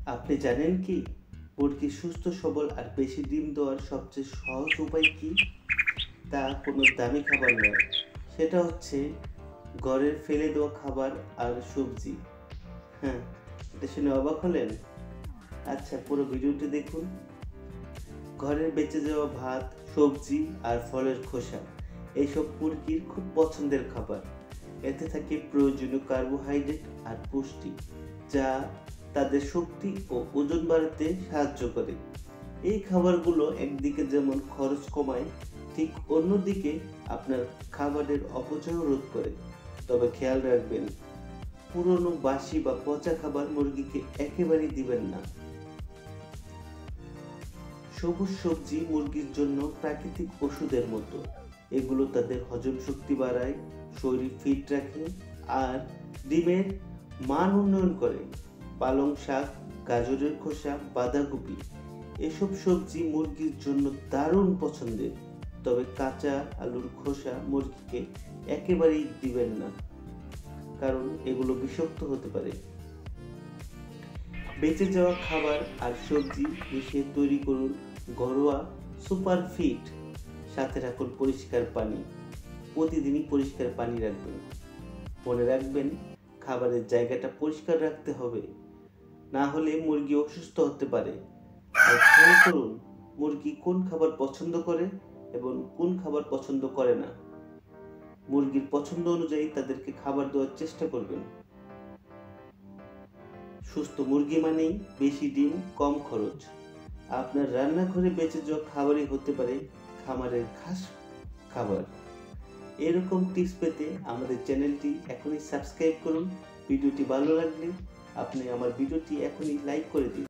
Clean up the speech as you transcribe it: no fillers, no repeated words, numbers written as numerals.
আপনি জানেন কি মুরগি সুস্থ সবল আর বেশি ডিম দেওয়ার সবচেয়ে সহজ উপায় কি? তা কোনো দামি খাবার নয়, সেটা হচ্ছে ঘরের ফেলে দেওয়া খাবার আর সবজি। হ্যাঁ, এটা শুনে অবাক হলেন? আচ্ছা, পুরো ভিডিওটি দেখুন। ঘরের বেঁচে যাওয়া ভাত, সবজি আর ফলের খোসা এইসব মুরগির খুব পছন্দের খাবার। এতে থাকে প্রয়োজনীয় কার্বোহাইড্রেট আর পুষ্টি, যা তাদের শক্তি ও ওজন বাড়াতে সাহায্য করে। এই খাবারগুলো একদিকে যেমন খরচ কমায়, ঠিক অন্যদিকে আপনার খাবারের অপচয় রোধ করে। তবে খেয়াল রাখবেন, পুরনো বাসি বা পচা খাবার মুরগিকে একেবারেই দিবেন না। সবুজ সবজি মুরগির জন্য প্রাকৃতিক ওষুধের মতো। এগুলো তাদের হজম শক্তি বাড়ায়, শরীর ফিট রাখে আর ডিমের মান উন্নয়ন করে। পালং শাক, গাজরের খোসা, বাঁধাকপি এসব সবজি মুরগির জন্য দারুণ পছন্দের। তবে কাঁচা আলুর খোসা মুরগিকে একেবারেই দিবেন না, কারণ এগুলো বিষাক্ত হতে পারে। বেঁচে যাওয়া খাবার আর সবজি মিশিয়ে তৈরি করুন ঘরোয়া সুপার ফিড। সাথে রাখুন পরিষ্কার পানি, প্রতিদিনই পরিষ্কার পানি রাখবেন। মনে রাখবেন, খাবারের জায়গাটা পরিষ্কার রাখতে হবে, না হলে মুরগি অসুস্থ হতে পারে। আর খেয়াল করুন মুরগি কোন খাবার পছন্দ করে এবং কোন খাবার পছন্দ করে না। মুরগির পছন্দ অনুযায়ী তাদেরকে খাবার দেওয়ার চেষ্টা করবেন। সুস্থ মুরগি মানেই বেশি ডিম, কম খরচ। আপনার রান্নাঘরে বেঁচে যাওয়া খাবারই হতে পারে খামারের খাস খাবার। এরকম টিপস পেতে আমাদের চ্যানেলটি এখনই সাবস্ক্রাইব করুন। ভিডিওটি ভালো লাগলে আপনি আমার ভিডিওটি এখনই লাইক করে দিন।